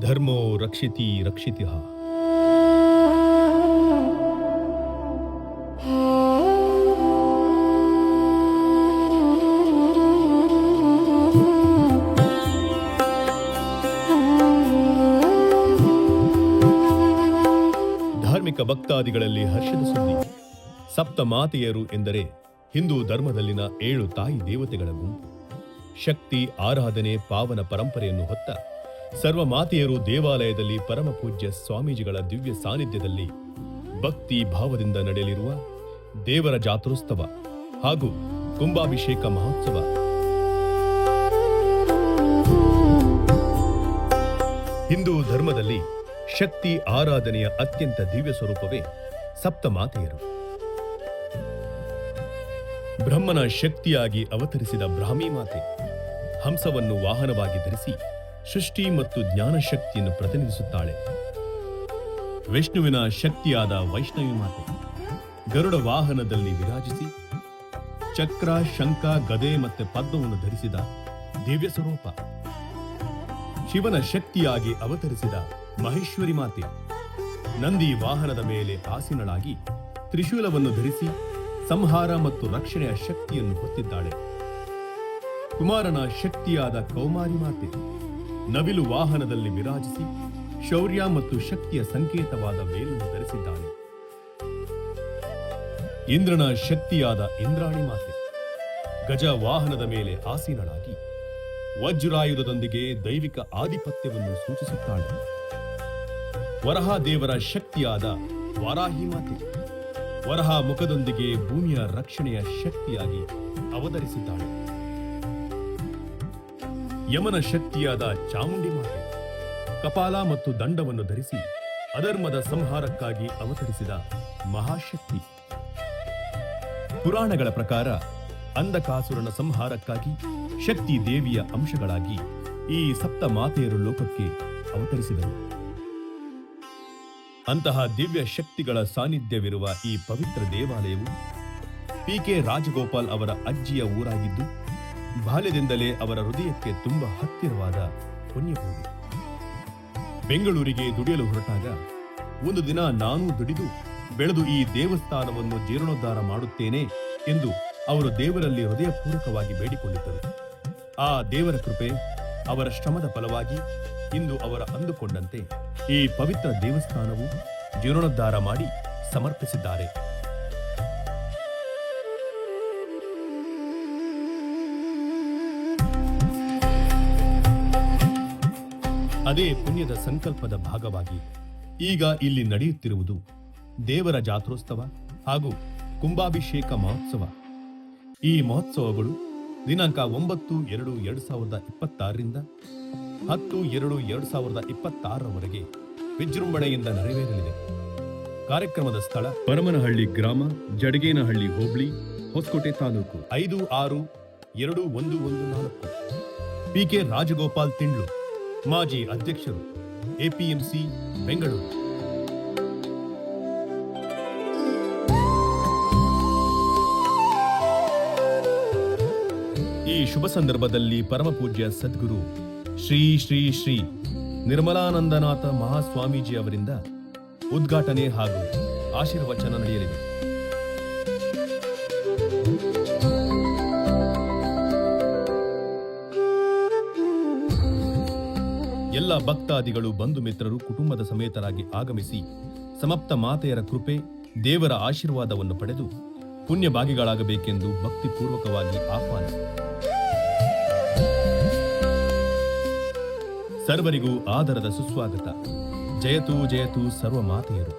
ಧರ್ಮೋ ರಕ್ಷಿತಿ ರಕ್ಷಿತಿಃ. ಧಾರ್ಮಿಕ ಭಕ್ತಾದಿಗಳಲ್ಲಿ ಹರ್ಷದ ಸುದ್ದಿ. ಸಪ್ತ ಮಾತೆಯರು ಎಂದರೆ ಹಿಂದೂ ಧರ್ಮದಲ್ಲಿನ 7 ತಾಯಿ ದೇವತೆಗಳ ಗುಂಪು. ಶಕ್ತಿ ಆರಾಧನೆ ಪಾವನ ಪರಂಪರೆಯನ್ನು ಹೊತ್ತ ಸರ್ವ ಮಾತೆಯರು ದೇವಾಲಯದಲ್ಲಿ ಪರಮ ಪೂಜ್ಯ ಸ್ವಾಮೀಜಿಗಳ ದಿವ್ಯ ಸಾನ್ನಿಧ್ಯದಲ್ಲಿ ಭಕ್ತಿ ಭಾವದಿಂದ ನಡೆಯಲಿರುವ ದೇವರ ಜಾತ್ರೋತ್ಸವ ಹಾಗೂ ಕುಂಭಾಭಿಷೇಕ ಮಹೋತ್ಸವ. ಹಿಂದೂ ಧರ್ಮದಲ್ಲಿ ಶಕ್ತಿ ಆರಾಧನೆಯ ಅತ್ಯಂತ ದಿವ್ಯ ಸ್ವರೂಪವೇ ಸಪ್ತ ಮಾತೆಯರು. ಬ್ರಹ್ಮನ ಶಕ್ತಿಯಾಗಿ ಅವತರಿಸಿದ ಬ್ರಾಹ್ಮಿ ಮಾತೆ ಹಂಸವನ್ನು ವಾಹನವಾಗಿ ಧರಿಸಿ ಸೃಷ್ಟಿ ಮತ್ತು ಜ್ಞಾನ ಶಕ್ತಿಯನ್ನು ಪ್ರತಿನಿಧಿಸುತ್ತಾಳೆ. ವಿಷ್ಣುವಿನ ಶಕ್ತಿಯಾದ ವೈಷ್ಣವಿ ಮಾತೆ ಗರುಡ ವಾಹನದಲ್ಲಿ ವಿರಾಜಿಸಿ ಚಕ್ರ ಶಂಖ ಗದೆ ಮತ್ತು ಪದ್ಮವನ್ನು ಧರಿಸಿದ ದಿವ್ಯ ಸ್ವರೂಪ. ಶಿವನ ಶಕ್ತಿಯಾಗಿ ಅವತರಿಸಿದ ಮಹೇಶ್ವರಿ ಮಾತೆ ನಂದಿ ವಾಹನದ ಮೇಲೆ ಆಸೀನಳಾಗಿ ತ್ರಿಶೂಲವನ್ನು ಧರಿಸಿ ಸಂಹಾರ ಮತ್ತು ರಕ್ಷಣೆಯ ಶಕ್ತಿಯನ್ನು ಹೊತ್ತಿದ್ದಾಳೆ. ಕುಮಾರನ ಶಕ್ತಿಯಾದ ಕೌಮಾರಿ ಮಾತೆ ನವಿಲು ವಾಹನದಲ್ಲಿ ವಿರಾಜಿಸಿ ಶೌರ್ಯ ಮತ್ತು ಶಕ್ತಿಯ ಸಂಕೇತವಾದ ವೇಲನ್ನು ಧರಿಸಿದ್ದಾಳೆ. ಇಂದ್ರನ ಶಕ್ತಿಯಾದ ಇಂದ್ರಾಣಿ ಮಾತೆ ಗಜ ವಾಹನದ ಮೇಲೆ ಆಸೀನಳಾಗಿ ವಜ್ರಾಯುಧದೊಂದಿಗೆ ದೈವಿಕ ಆಧಿಪತ್ಯವನ್ನು ಸೂಚಿಸುತ್ತಾಳೆ. ವರಹ ದೇವರ ಶಕ್ತಿಯಾದ ವಾರಾಹಿ ಮಾತೆ ವರಹ ಮುಖದೊಂದಿಗೆ ಭೂಮಿಯ ರಕ್ಷಣೆಯ ಶಕ್ತಿಯಾಗಿ ಅವತರಿಸಿದ್ದಾಳೆ. ಯಮನ ಶಕ್ತಿಯಾದ ಚಾಮುಂಡಿ ಮಾತೆ ಕಪಾಲ ಮತ್ತು ದಂಡವನ್ನು ಧರಿಸಿ ಅಧರ್ಮದ ಸಂಹಾರಕ್ಕಾಗಿ ಅವತರಿಸಿದ ಮಹಾಶಕ್ತಿ. ಪುರಾಣಗಳ ಪ್ರಕಾರ ಅಂಧಕಾಸುರನ ಸಂಹಾರಕ್ಕಾಗಿ ಶಕ್ತಿ ದೇವಿಯ ಅಂಶಗಳಾಗಿ ಈ ಸಪ್ತ ಮಾತೆಯರು ಲೋಕಕ್ಕೆ ಅವತರಿಸಿದರು. ಅಂತಹ ದಿವ್ಯ ಶಕ್ತಿಗಳ ಸಾನ್ನಿಧ್ಯವಿರುವ ಈ ಪವಿತ್ರ ದೇವಾಲಯವು ಪಿ.ಕೆ. ರಾಜಗೋಪಾಲ್ ಅವರ ಅಜ್ಜಿಯ ಊರಾಗಿದ್ದು ಬಾಲ್ಯದಿಂದಲೇ ಅವರ ಹೃದಯಕ್ಕೆ ತುಂಬಾ ಹತ್ತಿರವಾದ ಪುಣ್ಯಭೂಮಿ. ಬೆಂಗಳೂರಿಗೆ ದುಡಿಯಲು ಹೊರಟಾಗ ಒಂದು ದಿನ ನಾನೂ ದುಡಿದು ಬೆಳೆದು ಈ ದೇವಸ್ಥಾನವನ್ನು ಜೀರ್ಣೋದ್ಧಾರ ಮಾಡುತ್ತೇನೆ ಎಂದು ಅವರು ದೇವರಲ್ಲಿ ಹೃದಯಪೂರ್ವಕವಾಗಿ ಬೇಡಿಕೊಂಡಿದ್ದರು. ಆ ದೇವರ ಕೃಪೆ ಅವರ ಶ್ರಮದ ಫಲವಾಗಿ ಇಂದು ಅವರ ಅಂದುಕೊಂಡಂತೆ ಈ ಪವಿತ್ರ ದೇವಸ್ಥಾನವು ಜೀರ್ಣೋದ್ಧಾರ ಮಾಡಿ ಸಮರ್ಪಿಸಿದ್ದಾರೆ. ಅದೇ ಪುಣ್ಯದ ಸಂಕಲ್ಪದ ಭಾಗವಾಗಿ ಈಗ ಇಲ್ಲಿ ನಡೆಯುತ್ತಿರುವುದು ದೇವರ ಜಾತ್ರೋತ್ಸವ ಹಾಗೂ ಕುಂಭಾಭಿಷೇಕ ಮಹೋತ್ಸವ. ಈ ಮಹೋತ್ಸವಗಳು ದಿನಾಂಕ 9/2/2026ರಿಂದ 10/2/2026ರವರೆಗೆ ವಿಜೃಂಭಣೆಯಿಂದ ನೆರವೇರಲಿದೆ. ಕಾರ್ಯಕ್ರಮದ ಸ್ಥಳ ಪರಮನಹಳ್ಳಿ ಗ್ರಾಮ, ಜಡಗೇನಹಳ್ಳಿ ಹೋಬಳಿ, ಹೊಸಕೋಟೆ ತಾಲೂಕು 562114. ಪಿ.ಕೆ. ರಾಜಗೋಪಾಲ್ ತಿಂಡ್ಲು, ಮಾಜಿ ಅಧ್ಯಕ್ಷರು, ಎಪಿಎಂಸಿ ಬೆಂಗಳೂರು. ಈ ಶುಭ ಸಂದರ್ಭದಲ್ಲಿ ಪರಮಪೂಜ್ಯ ಸದ್ಗುರು ಶ್ರೀ ಶ್ರೀ ಶ್ರೀ ನಿರ್ಮಲಾನಂದನಾಥ ಮಹಾಸ್ವಾಮೀಜಿ ಅವರಿಂದ ಉದ್ಘಾಟನೆ ಹಾಗೂ ಆಶೀರ್ವಚನ ನಡೆಯಲಿದೆ. ಎಲ್ಲ ಭಕ್ತಾದಿಗಳು ಬಂಧು ಮಿತ್ರರು ಕುಟುಂಬದ ಸಮೇತರಾಗಿ ಆಗಮಿಸಿ ಸಮಪ್ತ ಮಾತೆಯರ ಕೃಪೆ ದೇವರ ಆಶೀರ್ವಾದವನ್ನು ಪಡೆದು ಪುಣ್ಯ ಭಾಗಿಗಳಾಗಬೇಕೆಂದು ಭಕ್ತಿಪೂರ್ವಕವಾಗಿ ಆಹ್ವಾನ. ಸರ್ವರಿಗೂ ಆದರದ ಸುಸ್ವಾಗತ. ಜಯತು ಜಯತು ಸರ್ವ ಮಾತೆಯರು.